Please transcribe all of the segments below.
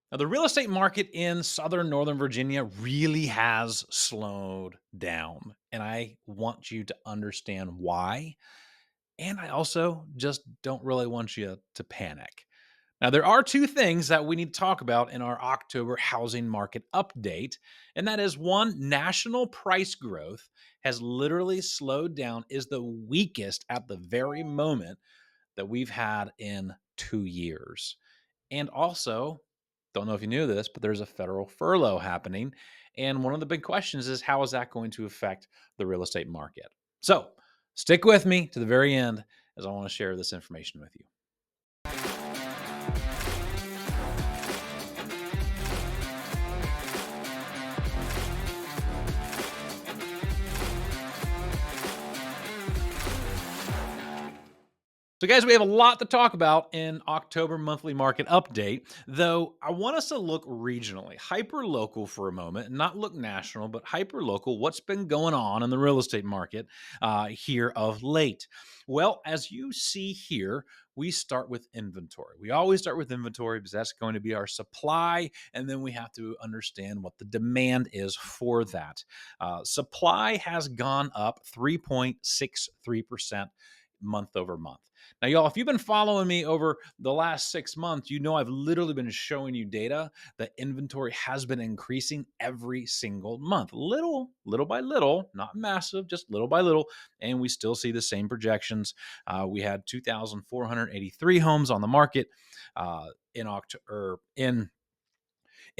Now, the real estate market in southern Northern Virginia really has slowed down. And I want you to understand why. And I also just don't really want you to panic. Now, there are two things that we need to talk about in our October housing market update. And that is one, national price growth has literally slowed down, is the weakest at the very moment that we've had in 2 years. And also, don't know if you knew this, but there's a federal furlough happening. And one of the big questions is how is that going to affect the real estate market? So stick with me to the very end as I want to share this information with you. So, guys, we have a lot to talk about in October monthly market update, though I want us to look regionally, hyper local for a moment, not look national, but hyper local. What's been going on in the real estate market here of late? Well, as you see here, we start with inventory. We always start with inventory because that's going to be our supply, and then we have to understand what the demand is for that. Supply has gone up 3.63% month over month. Now, y'all, if you've been following me over the last 6 months, you know I've literally been showing you data that inventory has been increasing every single month, little by little, not massive, just little by little. And we still see the same projections. We had 2,483 homes on the market in October, in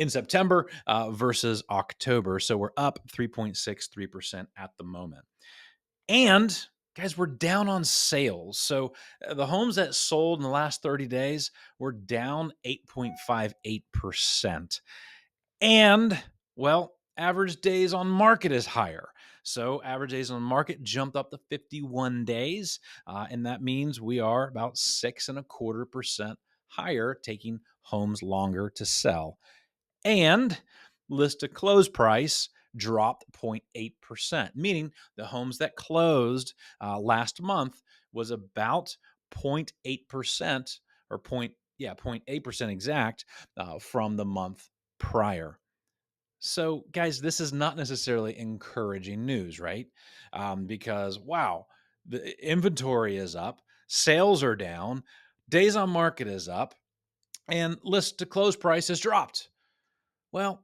September versus October. So we're up 3.63% at the moment. And guys, we're down on sales. So the homes that sold in the last 30 days were down 8.58%. And well, average days on market is higher. So average days on market jumped up to 51 days. And that means we are about 6.25% higher, taking homes longer to sell. And list to close price dropped 0.8%, meaning the homes that closed last month was about 0.8% or 0.8% exact from the month prior. So, guys, this is not necessarily encouraging news, right? Because, wow, the inventory is up, sales are down, days on market is up, and list to close price has dropped. Well,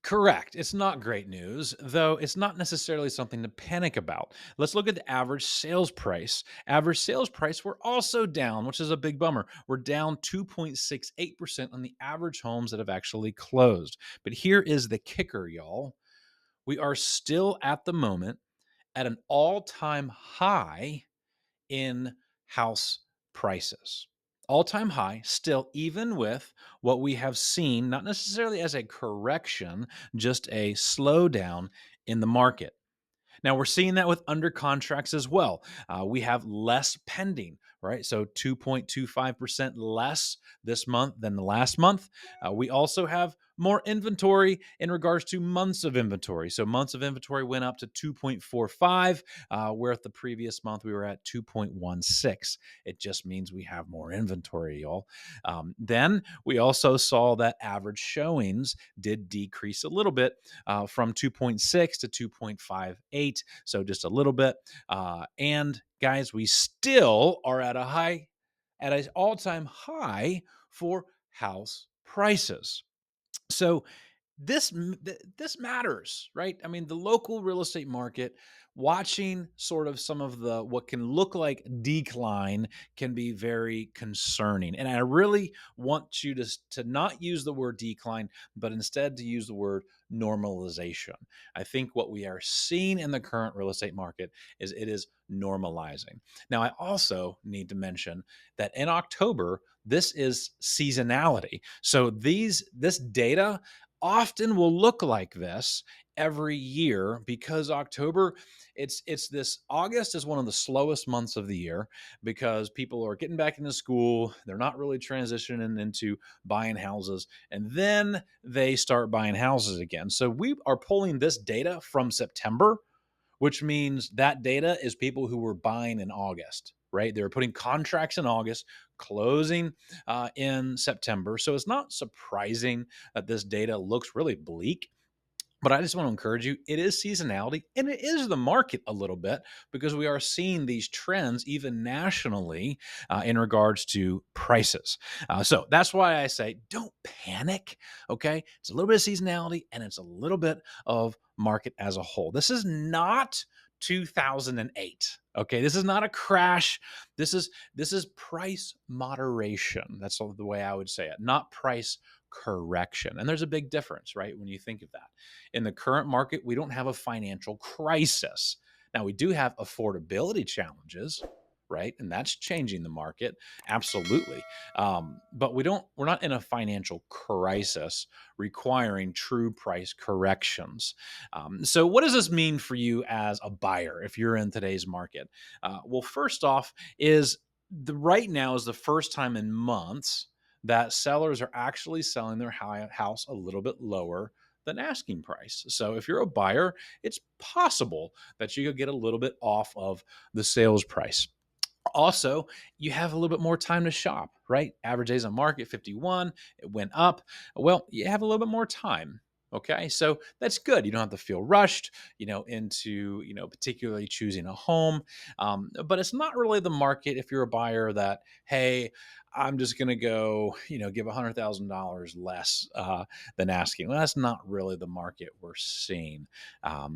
correct. It's not great news, though it's not necessarily something to panic about. Let's look at the average sales price. Average sales price, we're also down, which is a big bummer. We're down 2.68% on the average homes that have actually closed. But here is the kicker, y'all. We are still at the moment at an all time high in house prices. All time high, still, even with what we have seen, not necessarily as a correction, just a slowdown in the market. Now we're seeing that with under contracts as well. We have less pending, right? So 2.25% less this month than the last month. We also have more inventory in regards to months of inventory. So months of inventory went up to 2.45, where at the previous month we were at 2.16. It just means we have more inventory, y'all. Then we also saw that average showings did decrease a little bit from 2.6 to 2.58. So just a little bit. And guys, we still are at an all-time high for house prices. So this matters, right? I mean, the local real estate market, watching sort of some of the what can look like decline can be very concerning. And I really want you to not use the word decline, but instead to use the word normalization. I think what we are seeing in the current real estate market is it is normalizing. Now, I also need to mention that in October, this is seasonality. So this data often will look like this every year because October, it's this August is one of the slowest months of the year because people are getting back into school, they're not really transitioning into buying houses, and then they start buying houses again. So we are pulling this data from September, which means that data is people who were buying in August, right? They were putting contracts in August, closing in September. So it's not surprising that this data looks really bleak. But I just want to encourage you, it is seasonality and it is the market a little bit, because we are seeing these trends even nationally in regards to prices. So that's why I say don't panic. Okay. It's a little bit of seasonality and it's a little bit of market as a whole. This is not 2008. Okay. This is not a crash. This is price moderation. That's the way I would say it, not price correction. And there's a big difference, right? When you think of that. In the current market, we don't have a financial crisis. Now, we do have affordability challenges, right? And that's changing the market, absolutely. But we're not in a financial crisis requiring true price corrections. So, what does this mean for you as a buyer if you're in today's market? Well, first off, is right now is the first time in months that sellers are actually selling their house a little bit lower than asking price. So if you're a buyer, it's possible that you could get a little bit off of the sales price. Also, you have a little bit more time to shop, right? Average days on market 51, it went up. Well, you have a little bit more time. Okay, so that's good. You don't have to feel rushed, into particularly choosing a home. But it's not really the market if you're a buyer that, hey, I'm just going to go, give $100,000 less than asking. Well, that's not really the market we're seeing.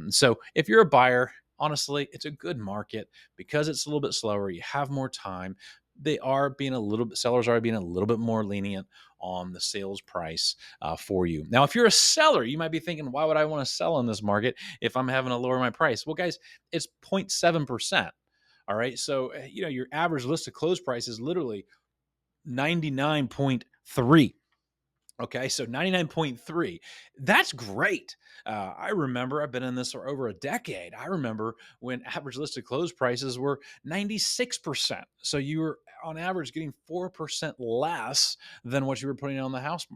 So if you're a buyer, honestly, it's a good market because it's a little bit slower. You have more time. Sellers are being a little bit more lenient on the sales price for you. Now, if you're a seller, you might be thinking, why would I want to sell in this market if I'm having to lower my price? Well, guys, it's 0.7%. All right. So, your average list to close price is literally 99.3. Okay, so 99.3. That's great. I remember I've been in this for over a decade. I remember when average listed close prices were 96%. So you were on average getting 4% less than what you were putting on the house.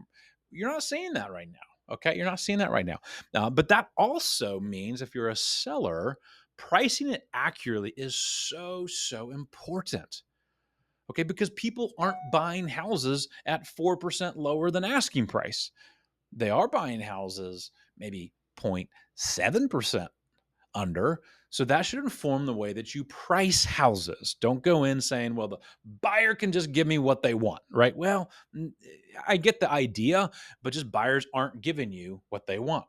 You're not seeing that right now. Okay, you're not seeing that right now. But that also means if you're a seller, pricing it accurately is so, so important. Okay, because people aren't buying houses at 4% lower than asking price. They are buying houses maybe 0.7% under. So that should inform the way that you price houses. Don't go in saying, well, the buyer can just give me what they want, right? Well, I get the idea, but just buyers aren't giving you what they want.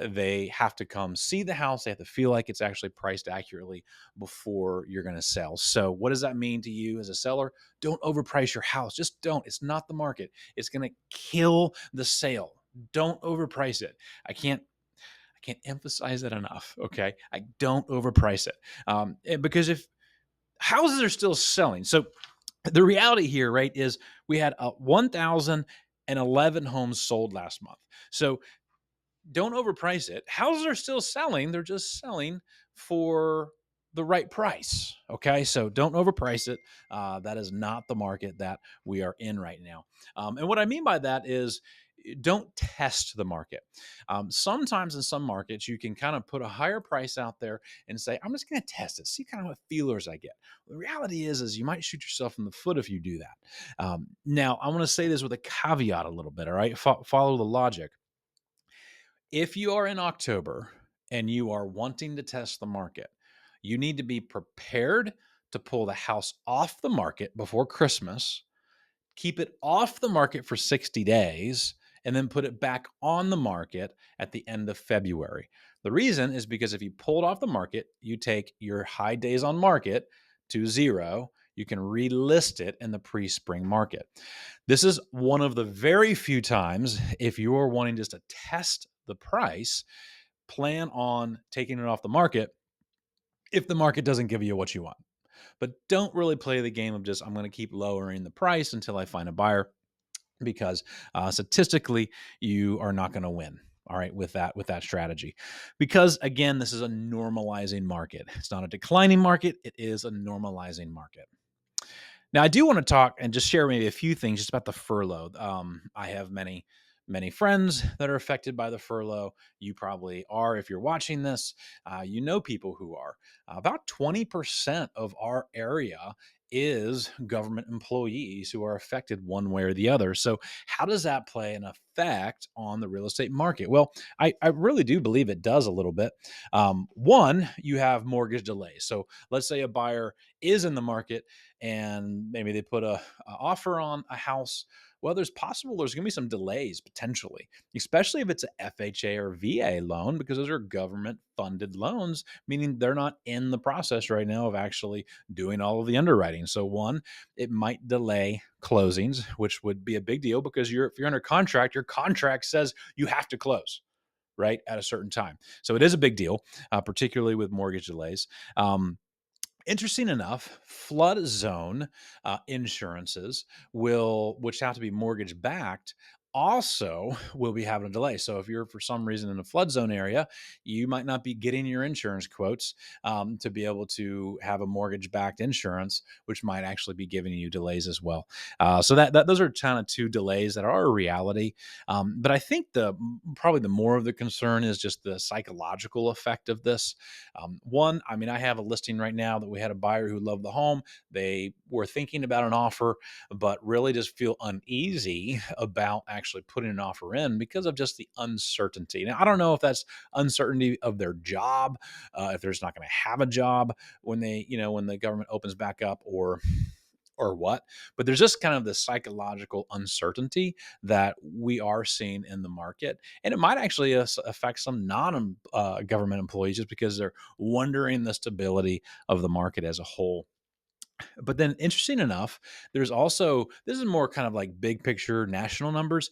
They have to come see the house. They have to feel like it's actually priced accurately before you're going to sell. So, what does that mean to you as a seller? Don't overprice your house. Just don't. It's not the market. It's going to kill the sale. Don't overprice it. I can't emphasize that enough. Okay. I don't overprice it. Because if houses are still selling, so the reality here, right, is we had 1,011 homes sold last month. So don't overprice it. Houses are still selling. They're just selling for the right price. Okay. So don't overprice it. That is not the market that we are in right now. And what I mean by that is, don't test the market. Sometimes in some markets, you can kind of put a higher price out there and say, I'm just going to test it, see kind of what feelers I get. The reality is you might shoot yourself in the foot if you do that. Now, I want to say this with a caveat a little bit. All right. Follow the logic. If you are in October and you are wanting to test the market, you need to be prepared to pull the house off the market before Christmas, keep it off the market for 60 days, and then put it back on the market at the end of February. The reason is because if you pull it off the market, you take your high days on market to zero. You can relist it in the pre-spring market. This is one of the very few times, if you are wanting just to test the price, plan on taking it off the market if the market doesn't give you what you want. But don't really play the game of just, I'm going to keep lowering the price until I find a buyer, because statistically, you are not going to win. All right, with that strategy, because again, this is a normalizing market. It's not a declining market. It is a normalizing market. Now, I do want to talk and just share maybe a few things just about the furlough. I have many friends that are affected by the furlough. You probably are if you're watching this. You know people who are. About 20% of our area is government employees who are affected one way or the other. So, how does that play an effect on the real estate market? Well, I really do believe it does a little bit. One, you have mortgage delays. So, let's say a buyer is in the market and maybe they put a offer on a house. Well, there's going to be some delays potentially, especially if it's a FHA or VA loan, because those are government funded loans, meaning they're not in the process right now of actually doing all of the underwriting. So one, it might delay closings, which would be a big deal because if you're under contract, your contract says you have to close right at a certain time. So it is a big deal, particularly with mortgage delays. Interesting enough, flood zone insurances which have to be mortgage backed, also will be having a delay. So if you're for some reason in a flood zone area, you might not be getting your insurance quotes to be able to have a mortgage backed insurance, which might actually be giving you delays as well. So that those are kind of two delays that are a reality. But I think the probably the more of the concern is just the psychological effect of this. One, I mean, I have a listing right now that we had a buyer who loved the home. They were thinking about an offer, but really just feel uneasy about actually putting an offer in because of just the uncertainty. Now, I don't know if that's uncertainty of their job, if they're just not going to have a job when when the government opens back up, or what, but there's just kind of this psychological uncertainty that we are seeing in the market, and it might actually affect some non government employees just because they're wondering the stability of the market as a whole. But then, interesting enough, there's also this is more kind of like big picture national numbers.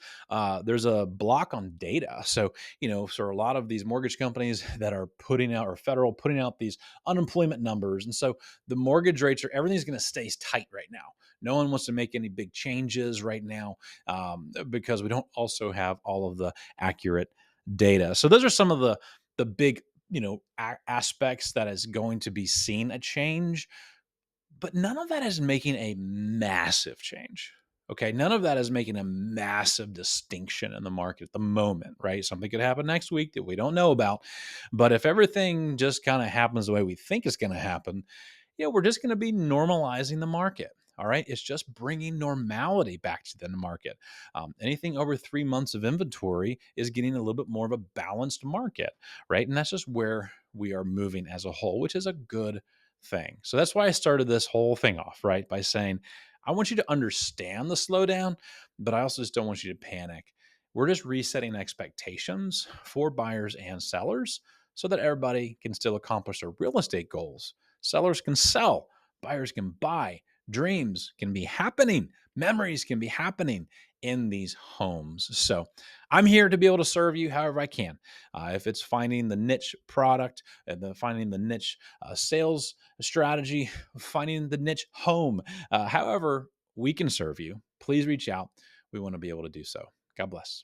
There's a block on data. So, so a lot of these mortgage companies that are putting out, or federal putting out these unemployment numbers. And so the mortgage rates everything's going to stay tight right now. No one wants to make any big changes right now because we don't also have all of the accurate data. So, those are some of the big, aspects that is going to be seen a change, but none of that is making a massive change. Okay. None of that is making a massive distinction in the market at the moment, right? Something could happen next week that we don't know about. But if everything just kind of happens the way we think it's going to happen, we're just going to be normalizing the market. All right. It's just bringing normality back to the market. Anything over 3 months of inventory is getting a little bit more of a balanced market, right? And that's just where we are moving as a whole, which is a good thing. So that's why I started this whole thing off, right? By saying, I want you to understand the slowdown, but I also just don't want you to panic. We're just resetting expectations for buyers and sellers so that everybody can still accomplish their real estate goals. Sellers can sell, buyers can buy, dreams can be happening, memories can be happening in these homes. So I'm here to be able to serve you however I can. If it's finding the niche product, finding the niche sales strategy, finding the niche home, however we can serve you, please reach out. We want to be able to do so. God bless.